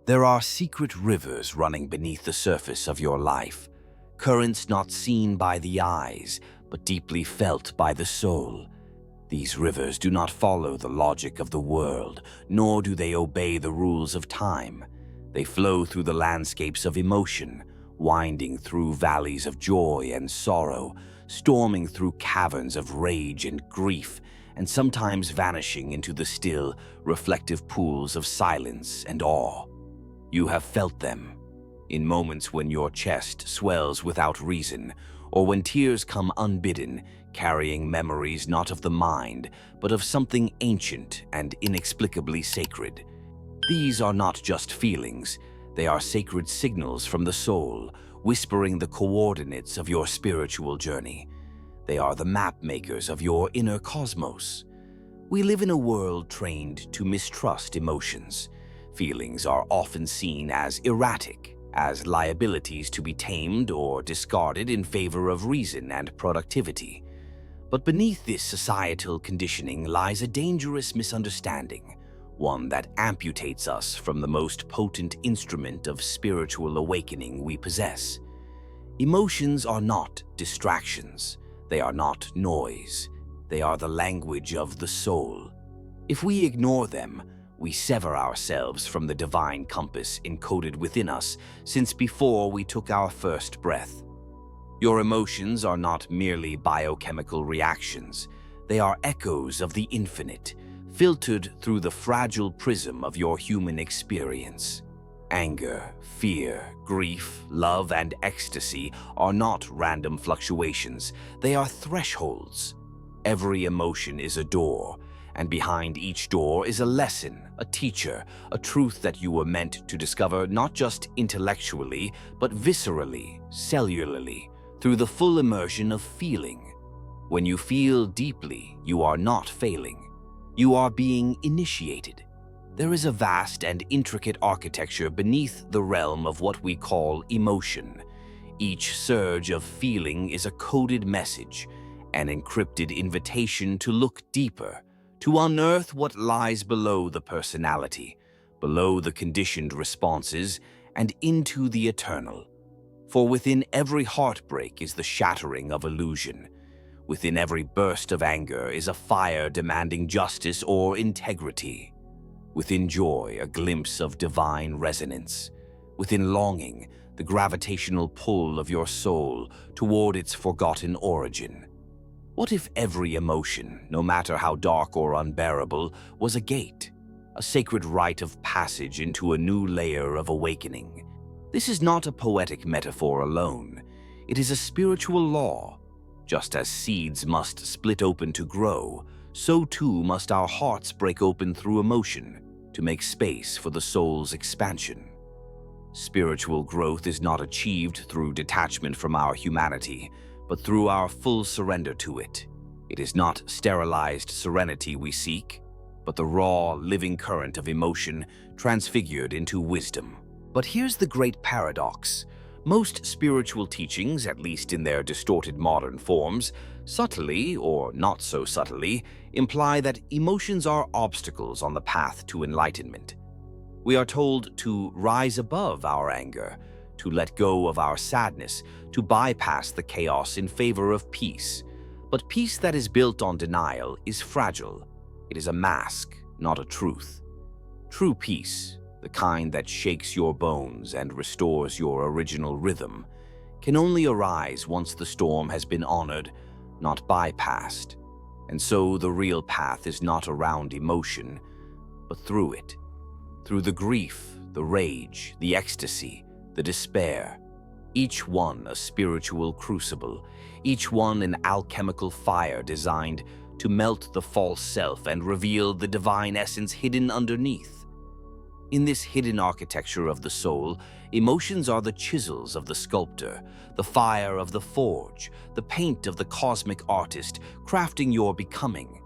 There are secret rivers running beneath the surface of your life, currents not seen by the eyes, but deeply felt by the soul. These rivers do not follow the logic of the world, nor do they obey the rules of time. They flow through the landscapes of emotion, winding through valleys of joy and sorrow, storming through caverns of rage and grief, and sometimes vanishing into the still, reflective pools of silence and awe. You have felt them, in moments when your chest swells without reason, or when tears come unbidden, carrying memories not of the mind, but of something ancient and inexplicably sacred. These are not just feelings, they are sacred signals from the soul, whispering the coordinates of your spiritual journey. They are the map makers of your inner cosmos. We live in a world trained to mistrust emotions. Feelings are often seen as erratic, as liabilities to be tamed or discarded in favor of reason and productivity. But beneath this societal conditioning lies a dangerous misunderstanding, one that amputates us from the most potent instrument of spiritual awakening we possess. Emotions are not distractions. They are not noise. They are the language of the soul. If we ignore them, we sever ourselves from the divine compass encoded within us since before we took our first breath. Your emotions are not merely biochemical reactions. They are echoes of the infinite, filtered through the fragile prism of your human experience. Anger, fear, grief, love, and ecstasy are not random fluctuations. They are thresholds. Every emotion is a door, and behind each door is a lesson, a teacher, a truth that you were meant to discover not just intellectually, but viscerally, cellularly, through the full immersion of feeling. When you feel deeply, you are not failing. You are being initiated. There is a vast and intricate architecture beneath the realm of what we call emotion. Each surge of feeling is a coded message, an encrypted invitation to look deeper, to unearth what lies below the personality, below the conditioned responses, and into the eternal. For within every heartbreak is the shattering of illusion. Within every burst of anger is a fire demanding justice or integrity. Within joy, a glimpse of divine resonance. Within longing, the gravitational pull of your soul toward its forgotten origin. What if every emotion, no matter how dark or unbearable, was a gate, a sacred rite of passage into a new layer of awakening? This is not a poetic metaphor alone. It is a spiritual law. Just as seeds must split open to grow, so too must our hearts break open through emotion to make space for the soul's expansion. Spiritual growth is not achieved through detachment from our humanity, but through our full surrender to it. It is not sterilized serenity we seek, but the raw, living current of emotion transfigured into wisdom. But here's the great paradox. Most spiritual teachings, at least in their distorted modern forms, subtly or not so subtly, imply that emotions are obstacles on the path to enlightenment. We are told to rise above our anger, to let go of our sadness, to bypass the chaos in favor of peace. But peace that is built on denial is fragile. It is a mask, not a truth. True peace, the kind that shakes your bones and restores your original rhythm, can only arise once the storm has been honored, not bypassed. And so the real path is not around emotion, but through it. Through the grief, the rage, the ecstasy, the despair, each one a spiritual crucible, each one an alchemical fire designed to melt the false self and reveal the divine essence hidden underneath. In this hidden architecture of the soul, emotions are the chisels of the sculptor, the fire of the forge, the paint of the cosmic artist, crafting your becoming.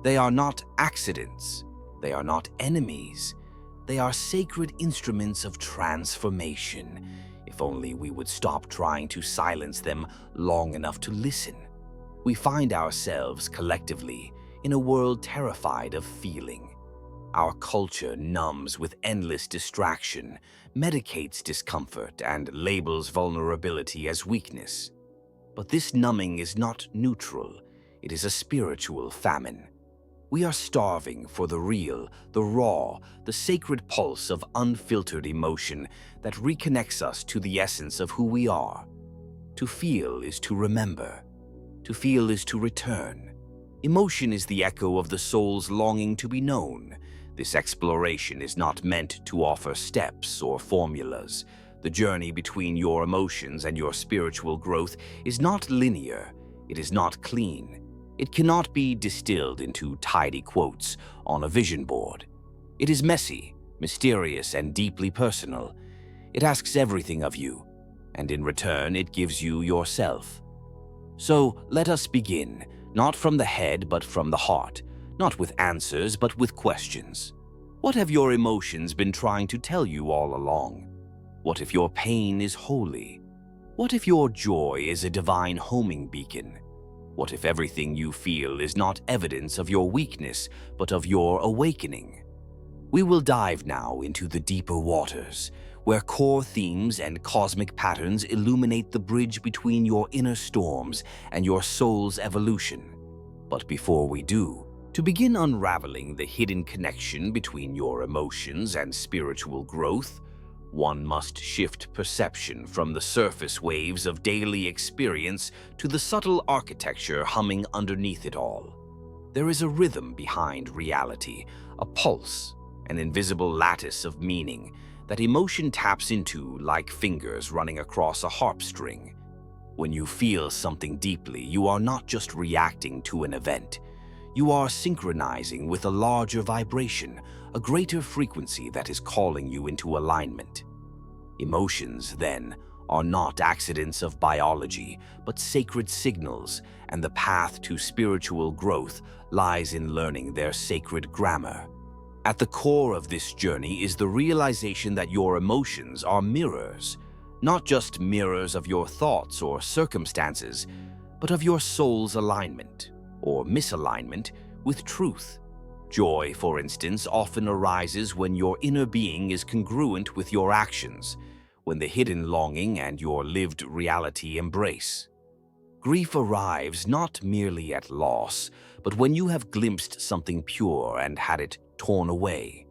They are not accidents. They are not enemies. They are sacred instruments of transformation, if only we would stop trying to silence them long enough to listen. We find ourselves collectively in a world terrified of feeling. Our culture numbs with endless distraction, medicates discomfort, and labels vulnerability as weakness. But this numbing is not neutral. It is a spiritual famine. We are starving for the real, the raw, the sacred pulse of unfiltered emotion that reconnects us to the essence of who we are. To feel is to remember. To feel is to return. Emotion is the echo of the soul's longing to be known. This exploration is not meant to offer steps or formulas. The journey between your emotions and your spiritual growth is not linear. It is not clean. It cannot be distilled into tidy quotes on a vision board. It is messy, mysterious, and deeply personal. It asks everything of you, and in return it gives you yourself. So let us begin, not from the head but from the heart, not with answers but with questions. What have your emotions been trying to tell you all along? What if your pain is holy? What if your joy is a divine homing beacon? What if everything you feel is not evidence of your weakness, but of your awakening? We will dive now into the deeper waters, where core themes and cosmic patterns illuminate the bridge between your inner storms and your soul's evolution. But before we do, to begin unraveling the hidden connection between your emotions and spiritual growth, one must shift perception from the surface waves of daily experience to the subtle architecture humming underneath it all. There is a rhythm behind reality, a pulse, an invisible lattice of meaning that emotion taps into like fingers running across a harp string. When you feel something deeply, you are not just reacting to an event. You are synchronizing with a larger vibration, a greater frequency that is calling you into alignment. Emotions, then, are not accidents of biology, but sacred signals, and the path to spiritual growth lies in learning their sacred grammar. At the core of this journey is the realization that your emotions are mirrors, not just mirrors of your thoughts or circumstances, but of your soul's alignment, or misalignment, with truth. Joy, for instance, often arises when your inner being is congruent with your actions, when the hidden longing and your lived reality embrace. Grief arrives not merely at loss, but when you have glimpsed something pure and had it torn away.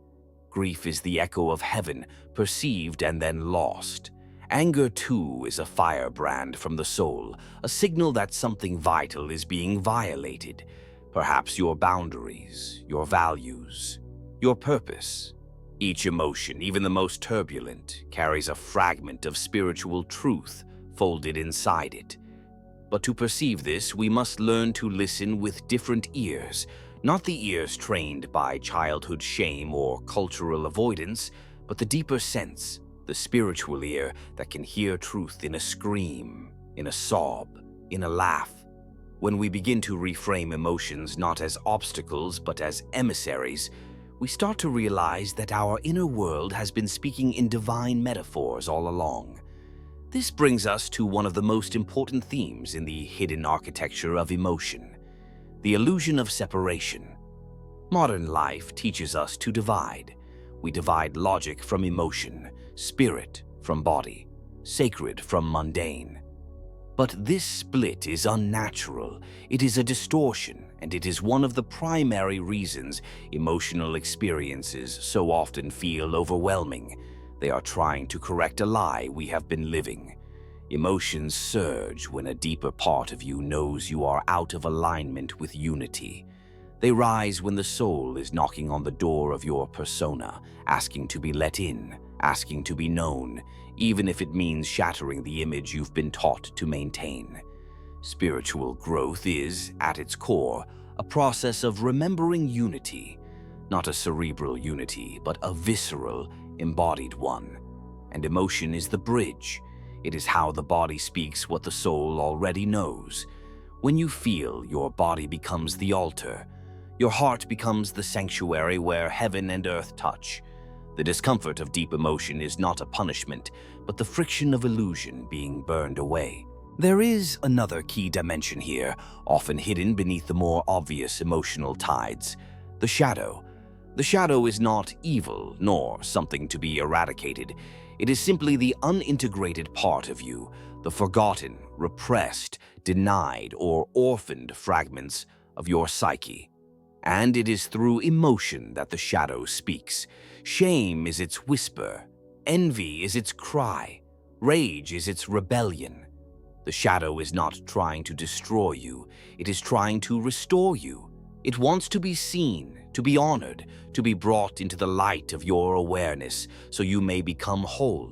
Grief is the echo of heaven, perceived and then lost. Anger, too, is a firebrand from the soul, a signal that something vital is being violated. Perhaps your boundaries, your values, your purpose. Each emotion, even the most turbulent, carries a fragment of spiritual truth folded inside it. But to perceive this, we must learn to listen with different ears, not the ears trained by childhood shame or cultural avoidance, but the deeper sense, the spiritual ear that can hear truth in a scream, in a sob, in a laugh. When we begin to reframe emotions not as obstacles but as emissaries, we start to realize that our inner world has been speaking in divine metaphors all along. This brings us to one of the most important themes in the hidden architecture of emotion, the illusion of separation. Modern life teaches us to divide. We divide logic from emotion, spirit from body, sacred from mundane. But this split is unnatural. It is a distortion, and it is one of the primary reasons emotional experiences so often feel overwhelming. They are trying to correct a lie we have been living. Emotions surge when a deeper part of you knows you are out of alignment with unity. They rise when the soul is knocking on the door of your persona, asking to be let in, asking to be known, even if it means shattering the image you've been taught to maintain. Spiritual growth is, at its core, a process of remembering unity, not a cerebral unity, but a visceral, embodied one. And emotion is the bridge. It is how the body speaks what the soul already knows. When you feel, your body becomes the altar. Your heart becomes the sanctuary where heaven and earth touch. The discomfort of deep emotion is not a punishment, but the friction of illusion being burned away. There is another key dimension here, often hidden beneath the more obvious emotional tides: the shadow. The shadow is not evil, nor something to be eradicated. It is simply the unintegrated part of you, the forgotten, repressed, denied, or orphaned fragments of your psyche. And it is through emotion that the shadow speaks. Shame is its whisper. Envy is its cry. Rage is its rebellion. The shadow is not trying to destroy you. It is trying to restore you. It wants to be seen, to be honored, to be brought into the light of your awareness so you may become whole.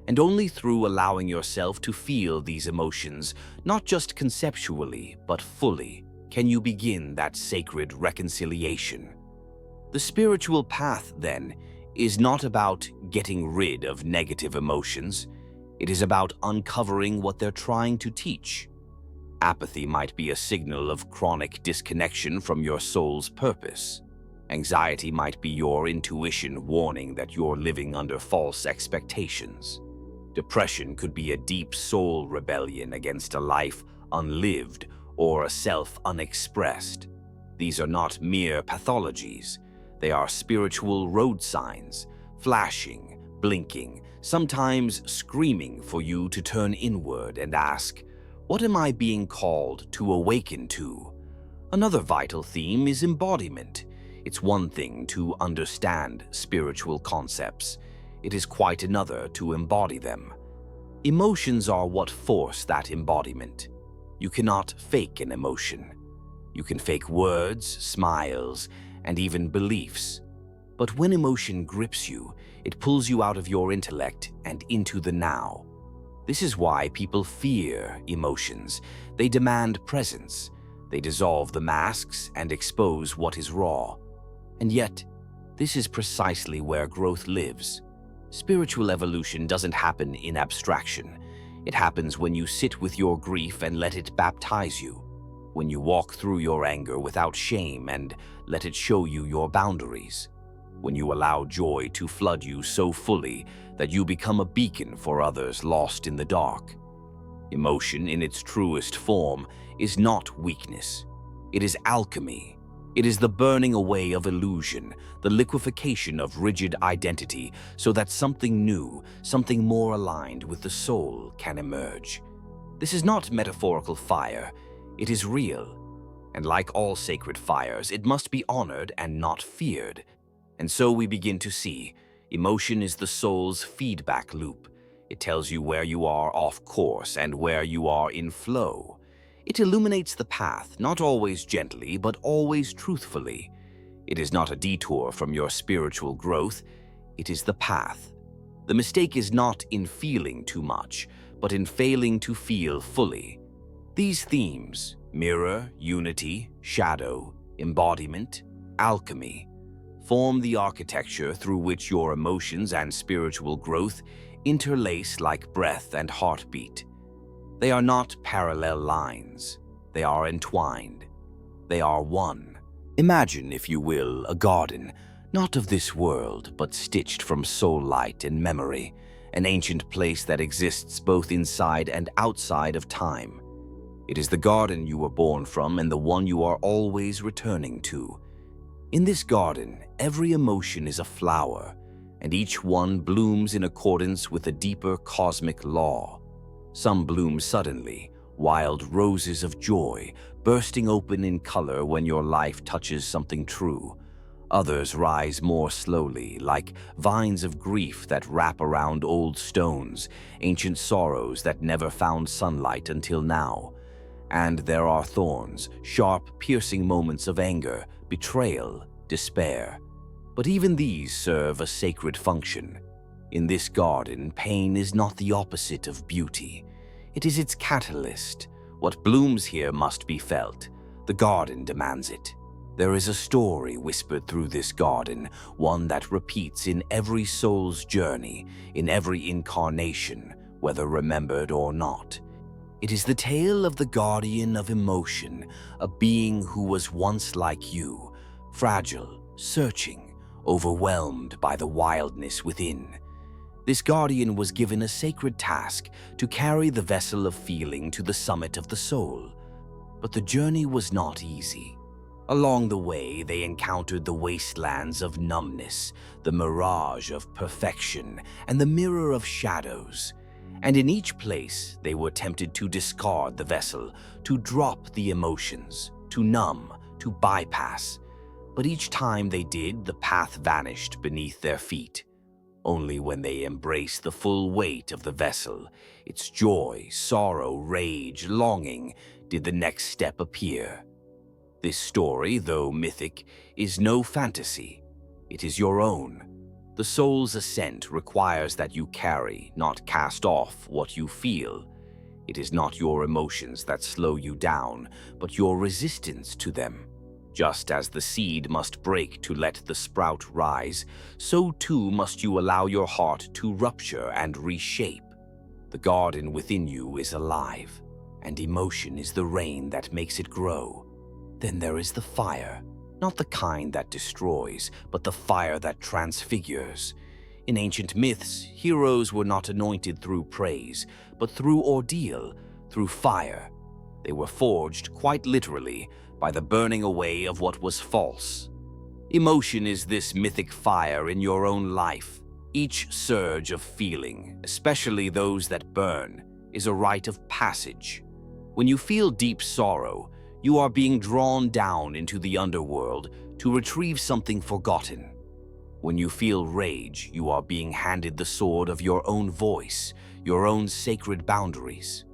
And only through allowing yourself to feel these emotions, not just conceptually, but fully, can you begin that sacred reconciliation. The spiritual path, then, is not about getting rid of negative emotions. It is about uncovering what they're trying to teach. Apathy might be a signal of chronic disconnection from your soul's purpose. Anxiety might be your intuition warning that you're living under false expectations. Depression could be a deep soul rebellion against a life unlived or a self unexpressed. These are not mere pathologies. They are spiritual road signs, flashing, blinking, sometimes screaming for you to turn inward and ask, what am I being called to awaken to? Another vital theme is embodiment. It's one thing to understand spiritual concepts. It is quite another to embody them. Emotions are what force that embodiment. You cannot fake an emotion. You can fake words, smiles, and even beliefs. But when emotion grips you, it pulls you out of your intellect and into the now. This is why people fear emotions. They demand presence. They dissolve the masks and expose what is raw. And yet, this is precisely where growth lives. Spiritual evolution doesn't happen in abstraction. It happens when you sit with your grief and let it baptize you. When you walk through your anger without shame and let it show you your boundaries. When you allow joy to flood you so fully that you become a beacon for others lost in the dark. Emotion in its truest form is not weakness. It is alchemy. It is the burning away of illusion, the liquefaction of rigid identity so that something new, something more aligned with the soul can emerge. This is not metaphorical fire. It is real. And like all sacred fires, it must be honored and not feared. And so we begin to see, emotion is the soul's feedback loop. It tells you where you are off course and where you are in flow. It illuminates the path, not always gently, but always truthfully. It is not a detour from your spiritual growth. It is the path. The mistake is not in feeling too much, but in failing to feel fully. These themes, mirror, unity, shadow, embodiment, alchemy, form the architecture through which your emotions and spiritual growth interlace like breath and heartbeat. They are not parallel lines. They are entwined. They are one. Imagine, if you will, a garden, not of this world, but stitched from soul light and memory, an ancient place that exists both inside and outside of time. It is the garden you were born from and the one you are always returning to. In this garden, every emotion is a flower, and each one blooms in accordance with a deeper cosmic law. Some bloom suddenly, wild roses of joy, bursting open in color when your life touches something true. Others rise more slowly, like vines of grief that wrap around old stones, ancient sorrows that never found sunlight until now. And there are thorns, sharp, piercing moments of anger, betrayal, despair. But even these serve a sacred function. In this garden, pain is not the opposite of beauty. It is its catalyst. What blooms here must be felt. The garden demands it. There is a story whispered through this garden, one that repeats in every soul's journey, in every incarnation, whether remembered or not. It is the tale of the guardian of emotion, a being who was once like you, fragile, searching, overwhelmed by the wildness within. This guardian was given a sacred task to carry the vessel of feeling to the summit of the soul. But the journey was not easy. Along the way, they encountered the wastelands of numbness, the mirage of perfection, and the mirror of shadows. And in each place, they were tempted to discard the vessel, to drop the emotions, to numb, to bypass. But each time they did, the path vanished beneath their feet. Only when they embraced the full weight of the vessel, its joy, sorrow, rage, longing, did the next step appear. This story, though mythic, is no fantasy. It is your own. The soul's ascent requires that you carry, not cast off, what you feel. It is not your emotions that slow you down, but your resistance to them. Just as the seed must break to let the sprout rise, so too must you allow your heart to rupture and reshape. The garden within you is alive, and emotion is the rain that makes it grow. Then there is the fire, not the kind that destroys, but the fire that transfigures. In ancient myths, heroes were not anointed through praise, but through ordeal, through fire. They were forged, quite literally, by the burning away of what was false. Emotion is this mythic fire in your own life. Each surge of feeling, especially those that burn, is a rite of passage. When you feel deep sorrow, you are being drawn down into the underworld to retrieve something forgotten. When you feel rage, you are being handed the sword of your own voice, your own sacred boundaries.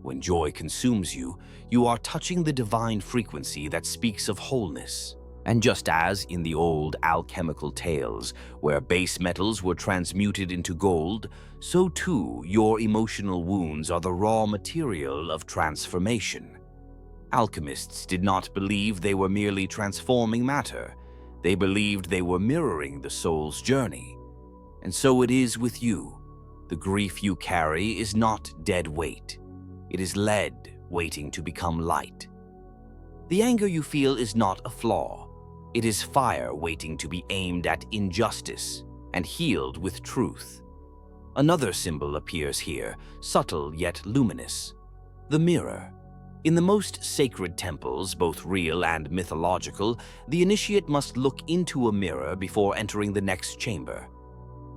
When joy consumes you, you are touching the divine frequency that speaks of wholeness. And just as in the old alchemical tales, where base metals were transmuted into gold, so too your emotional wounds are the raw material of transformation. Alchemists did not believe they were merely transforming matter. They believed they were mirroring the soul's journey. And so it is with you. The grief you carry is not dead weight. It is lead waiting to become light. The anger you feel is not a flaw. It is fire waiting to be aimed at injustice and healed with truth. Another symbol appears here, subtle yet luminous: the mirror. In the most sacred temples, both real and mythological, the initiate must look into a mirror before entering the next chamber.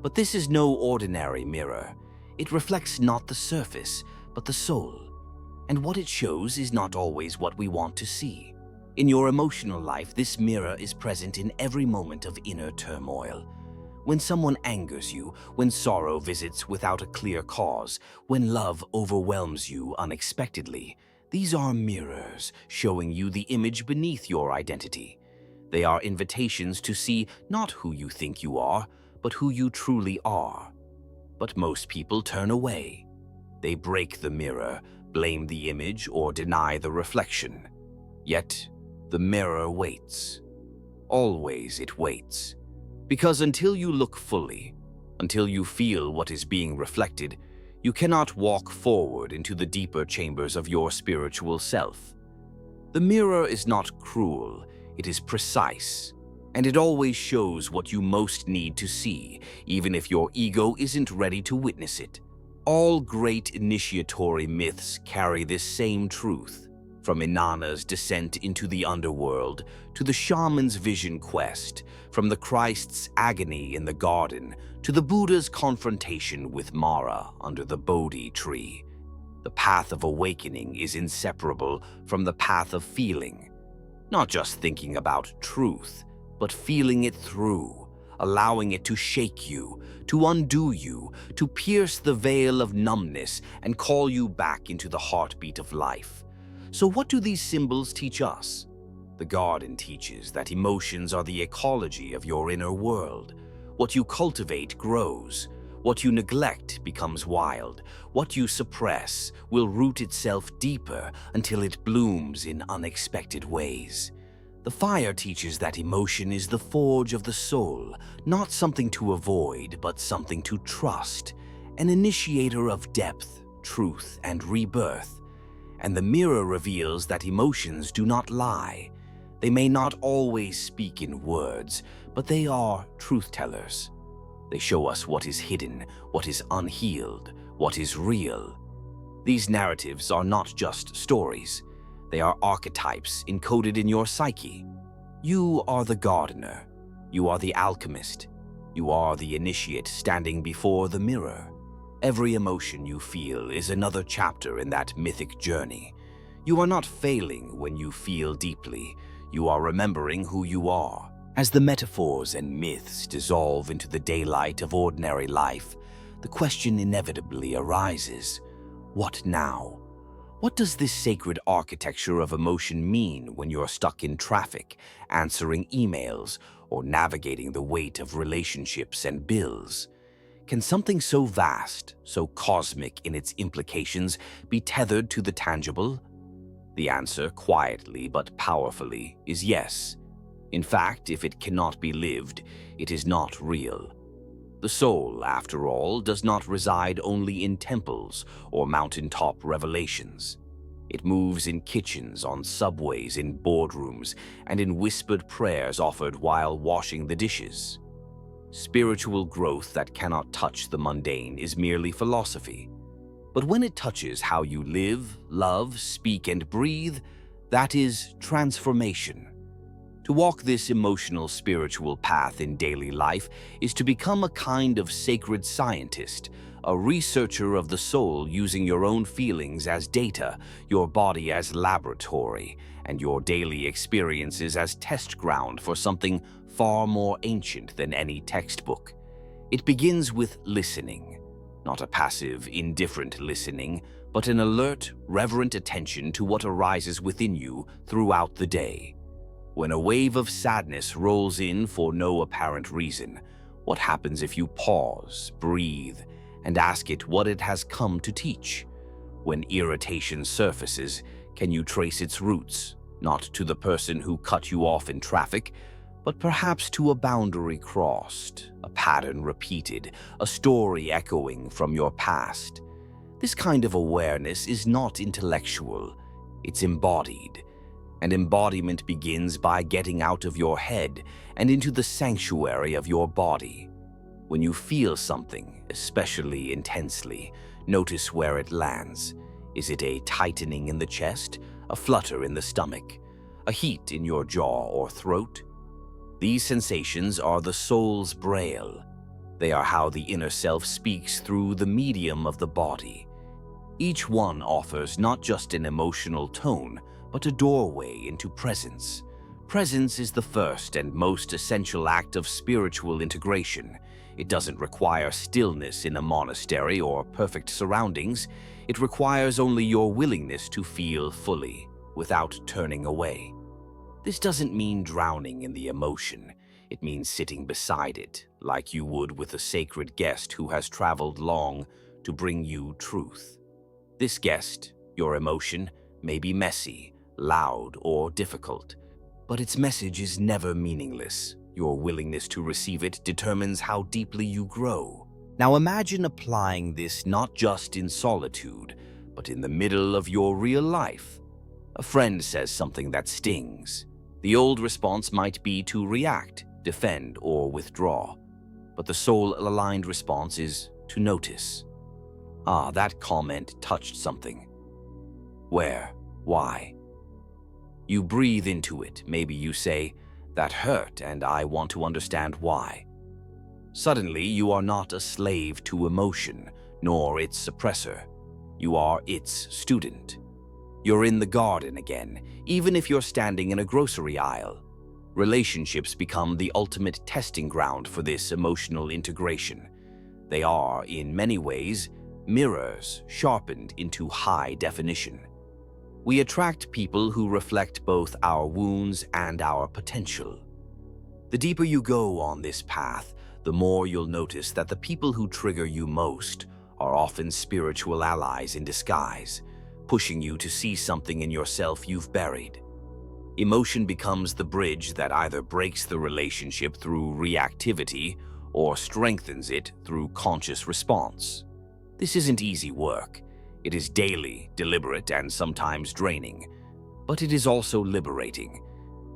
But this is no ordinary mirror. It reflects not the surface, but the soul. And what it shows is not always what we want to see. In your emotional life, this mirror is present in every moment of inner turmoil. When someone angers you, when sorrow visits without a clear cause, when love overwhelms you unexpectedly, these are mirrors showing you the image beneath your identity. They are invitations to see not who you think you are, but who you truly are. But most people turn away. They break the mirror, blame the image, or deny the reflection. Yet, the mirror waits. Always it waits. Because until you look fully, until you feel what is being reflected, you cannot walk forward into the deeper chambers of your spiritual self. The mirror is not cruel, it is precise, and it always shows what you most need to see, even if your ego isn't ready to witness it. All great initiatory myths carry this same truth, from Inanna's descent into the underworld to the shaman's vision quest, from the Christ's agony in the garden to the Buddha's confrontation with Mara under the Bodhi tree. The path of awakening is inseparable from the path of feeling. Not just thinking about truth, but feeling it through, allowing it to shake you, to undo you, to pierce the veil of numbness and call you back into the heartbeat of life. So what do these symbols teach us? The garden teaches that emotions are the ecology of your inner world. What you cultivate grows. What you neglect becomes wild. What you suppress will root itself deeper until it blooms in unexpected ways. The fire teaches that emotion is the forge of the soul, not something to avoid, but something to trust, an initiator of depth, truth, and rebirth. And the mirror reveals that emotions do not lie. They may not always speak in words, but they are truth-tellers. They show us what is hidden, what is unhealed, what is real. These narratives are not just stories. They are archetypes encoded in your psyche. You are the gardener. You are the alchemist. You are the initiate standing before the mirror. Every emotion you feel is another chapter in that mythic journey. You are not failing when you feel deeply. You are remembering who you are. As the metaphors and myths dissolve into the daylight of ordinary life, the question inevitably arises: what now? What does this sacred architecture of emotion mean when you're stuck in traffic, answering emails, or navigating the weight of relationships and bills? Can something so vast, so cosmic in its implications, be tethered to the tangible? The answer, quietly but powerfully, is yes. In fact, if it cannot be lived, it is not real. The soul, after all, does not reside only in temples or mountaintop revelations. It moves in kitchens, on subways, in boardrooms, and in whispered prayers offered while washing the dishes. Spiritual growth that cannot touch the mundane is merely philosophy. But when it touches how you live, love, speak, and breathe, that is transformation. To walk this emotional spiritual path in daily life is to become a kind of sacred scientist, a researcher of the soul using your own feelings as data, your body as laboratory, and your daily experiences as test ground for something far more ancient than any textbook. It begins with listening, not a passive, indifferent listening, but an alert, reverent attention to what arises within you throughout the day. When a wave of sadness rolls in for no apparent reason, what happens if you pause, breathe, and ask it what it has come to teach? When irritation surfaces, can you trace its roots, not to the person who cut you off in traffic, but perhaps to a boundary crossed, a pattern repeated, a story echoing from your past? This kind of awareness is not intellectual, it's embodied. And embodiment begins by getting out of your head and into the sanctuary of your body. When you feel something, especially intensely, notice where it lands. Is it a tightening in the chest, a flutter in the stomach, a heat in your jaw or throat? These sensations are the soul's braille. They are how the inner self speaks through the medium of the body. Each one offers not just an emotional tone, but a doorway into presence. Presence is the first and most essential act of spiritual integration. It doesn't require stillness in a monastery or perfect surroundings. It requires only your willingness to feel fully, without turning away. This doesn't mean drowning in the emotion. It means sitting beside it, like you would with a sacred guest who has traveled long to bring you truth. This guest, your emotion, may be messy, loud, or difficult, but its message is never meaningless. Your willingness to receive it determines how deeply you grow. Now imagine applying this not just in solitude, but in the middle of your real life. A friend says something that stings. The old response might be to react, defend, or withdraw, but the soul-aligned response is to notice. Ah, that comment touched something. Where? Why? You breathe into it. Maybe you say, "That hurt, and I want to understand why." Suddenly, you are not a slave to emotion, nor its suppressor. You are its student. You're in the garden again, even if you're standing in a grocery aisle. Relationships become the ultimate testing ground for this emotional integration. They are, in many ways, mirrors sharpened into high definition. We attract people who reflect both our wounds and our potential. The deeper you go on this path, the more you'll notice that the people who trigger you most are often spiritual allies in disguise, pushing you to see something in yourself you've buried. Emotion becomes the bridge that either breaks the relationship through reactivity or strengthens it through conscious response. This isn't easy work. It is daily, deliberate, and sometimes draining, but it is also liberating.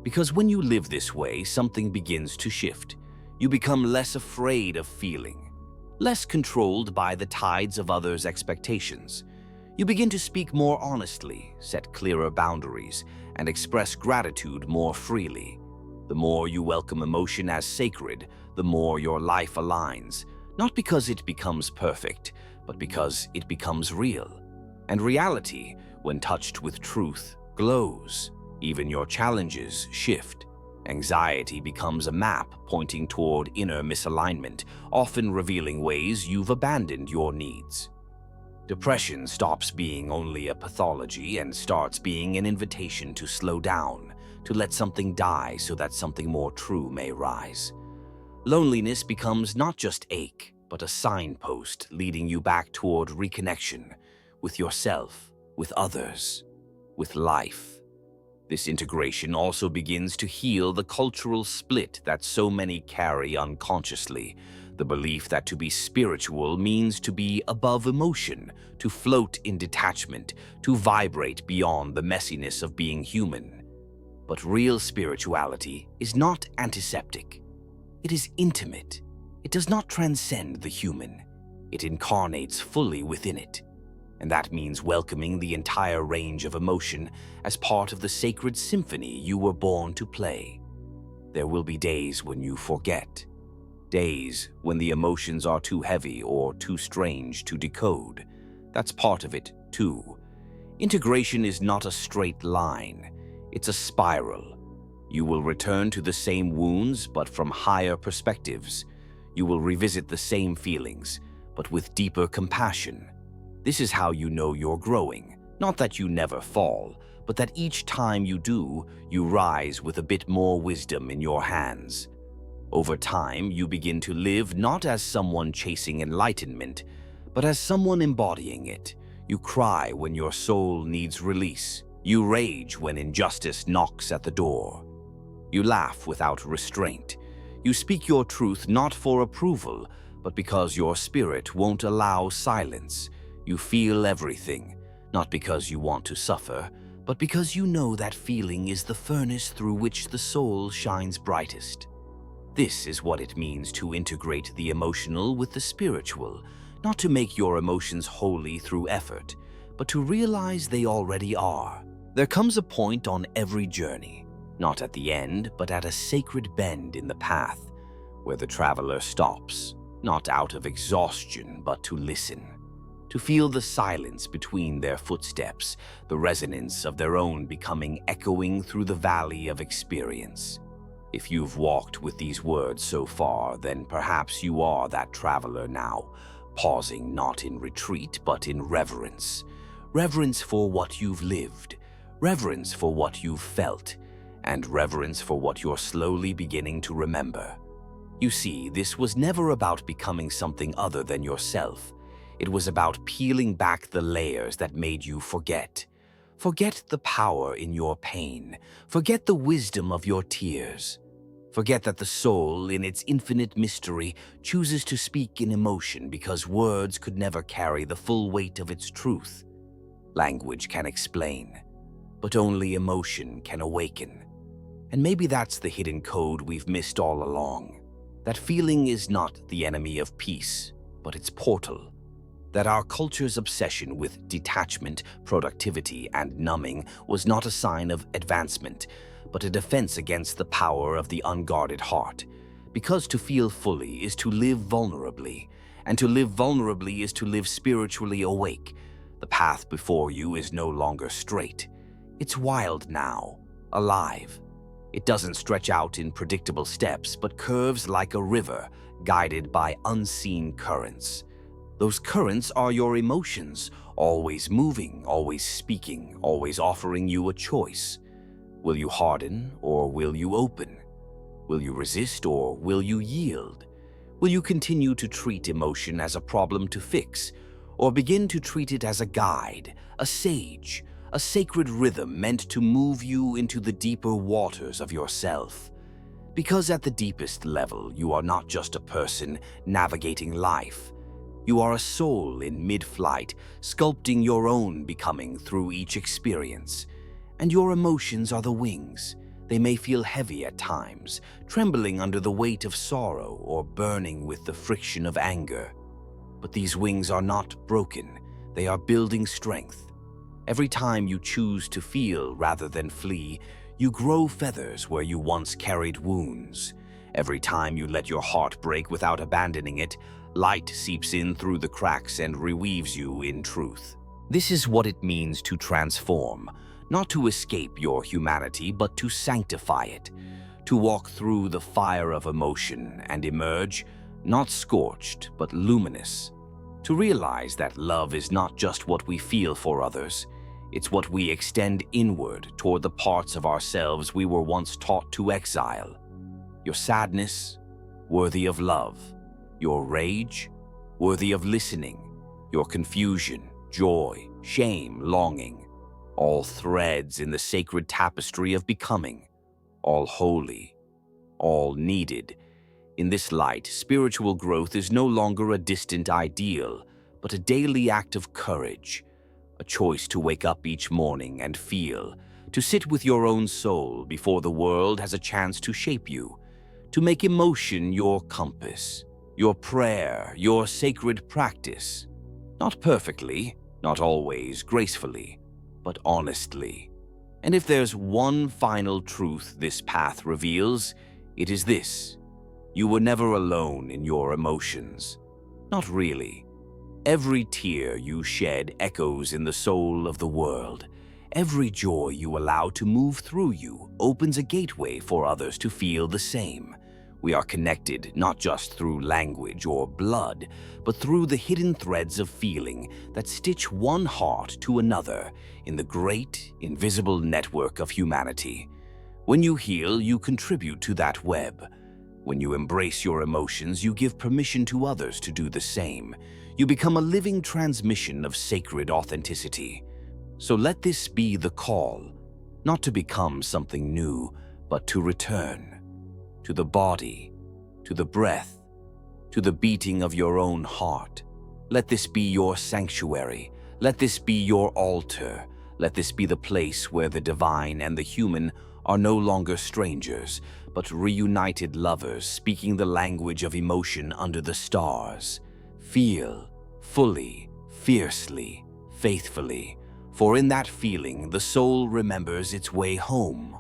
Because when you live this way, something begins to shift. You become less afraid of feeling, less controlled by the tides of others' expectations. You begin to speak more honestly, set clearer boundaries, and express gratitude more freely. The more you welcome emotion as sacred, the more your life aligns, not because it becomes perfect, but because it becomes real. And reality, when touched with truth, glows. Even your challenges shift. Anxiety becomes a map pointing toward inner misalignment, often revealing ways you've abandoned your needs. Depression stops being only a pathology and starts being an invitation to slow down, to let something die so that something more true may rise. Loneliness becomes not just ache, but a signpost leading you back toward reconnection with yourself, with others, with life. This integration also begins to heal the cultural split that so many carry unconsciously, the belief that to be spiritual means to be above emotion, to float in detachment, to vibrate beyond the messiness of being human. But real spirituality is not antiseptic. It is intimate. It does not transcend the human. It incarnates fully within it. And that means welcoming the entire range of emotion as part of the sacred symphony you were born to play. There will be days when you forget. Days when the emotions are too heavy or too strange to decode. That's part of it, too. Integration is not a straight line. It's a spiral. You will return to the same wounds, but from higher perspectives. You will revisit the same feelings, but with deeper compassion. This is how you know you're growing. Not that you never fall, but that each time you do, you rise with a bit more wisdom in your hands. Over time, you begin to live not as someone chasing enlightenment, but as someone embodying it. You cry when your soul needs release. You rage when injustice knocks at the door. You laugh without restraint. You speak your truth not for approval, but because your spirit won't allow silence. You feel everything, not because you want to suffer, but because you know that feeling is the furnace through which the soul shines brightest. This is what it means to integrate the emotional with the spiritual, not to make your emotions holy through effort, but to realize they already are. There comes a point on every journey, not at the end, but at a sacred bend in the path, where the traveler stops, not out of exhaustion, but to listen, to feel the silence between their footsteps, the resonance of their own becoming echoing through the valley of experience. If you've walked with these words so far, then perhaps you are that traveler now, pausing not in retreat, but in reverence. Reverence for what you've lived, reverence for what you've felt, and reverence for what you're slowly beginning to remember. You see, this was never about becoming something other than yourself. It was about peeling back the layers that made you forget. Forget the power in your pain. Forget the wisdom of your tears. Forget that the soul, in its infinite mystery, chooses to speak in emotion because words could never carry the full weight of its truth. Language can explain, but only emotion can awaken. And maybe that's the hidden code we've missed all along. That feeling is not the enemy of peace, but its portal. That our culture's obsession with detachment, productivity, and numbing was not a sign of advancement, but a defense against the power of the unguarded heart. Because to feel fully is to live vulnerably, and to live vulnerably is to live spiritually awake. The path before you is no longer straight. It's wild now, alive. It doesn't stretch out in predictable steps, but curves like a river, guided by unseen currents. Those currents are your emotions, always moving, always speaking, always offering you a choice. Will you harden or will you open? Will you resist or will you yield? Will you continue to treat emotion as a problem to fix, or begin to treat it as a guide, a sage, a sacred rhythm meant to move you into the deeper waters of yourself? Because at the deepest level, you are not just a person navigating life. You are a soul in mid-flight, sculpting your own becoming through each experience. And your emotions are the wings. They may feel heavy at times, trembling under the weight of sorrow or burning with the friction of anger. But these wings are not broken. They are building strength. Every time you choose to feel rather than flee, You grow feathers where you once carried wounds. Every time you let your heart break without abandoning it, light seeps in through the cracks and reweaves you in truth. This is what it means to transform, not to escape your humanity, but to sanctify it, to walk through the fire of emotion and emerge, not scorched, but luminous, to realize that love is not just what we feel for others, it's what we extend inward toward the parts of ourselves we were once taught to exile. Your sadness, worthy of love. Your rage, worthy of listening. Your confusion, joy, shame, longing. All threads in the sacred tapestry of becoming. All holy, all needed. In this light, spiritual growth is no longer a distant ideal, but a daily act of courage, a choice to wake up each morning and feel, to sit with your own soul before the world has a chance to shape you, to make emotion your compass, your prayer, your sacred practice. Not perfectly, not always gracefully, but honestly. And if there's one final truth this path reveals, it is this: you were never alone in your emotions. Not really. Every tear you shed echoes in the soul of the world. Every joy you allow to move through you opens a gateway for others to feel the same. We are connected not just through language or blood, but through the hidden threads of feeling that stitch one heart to another in the great, invisible network of humanity. When you heal, you contribute to that web. When you embrace your emotions, you give permission to others to do the same. You become a living transmission of sacred authenticity. So let this be the call, not to become something new, but to return. To the body, to the breath, to the beating of your own heart. Let this be your sanctuary. Let this be your altar. Let this be the place where the divine and the human are no longer strangers, but reunited lovers speaking the language of emotion under the stars. Feel, fully, fiercely, faithfully, for in that feeling the soul remembers its way home.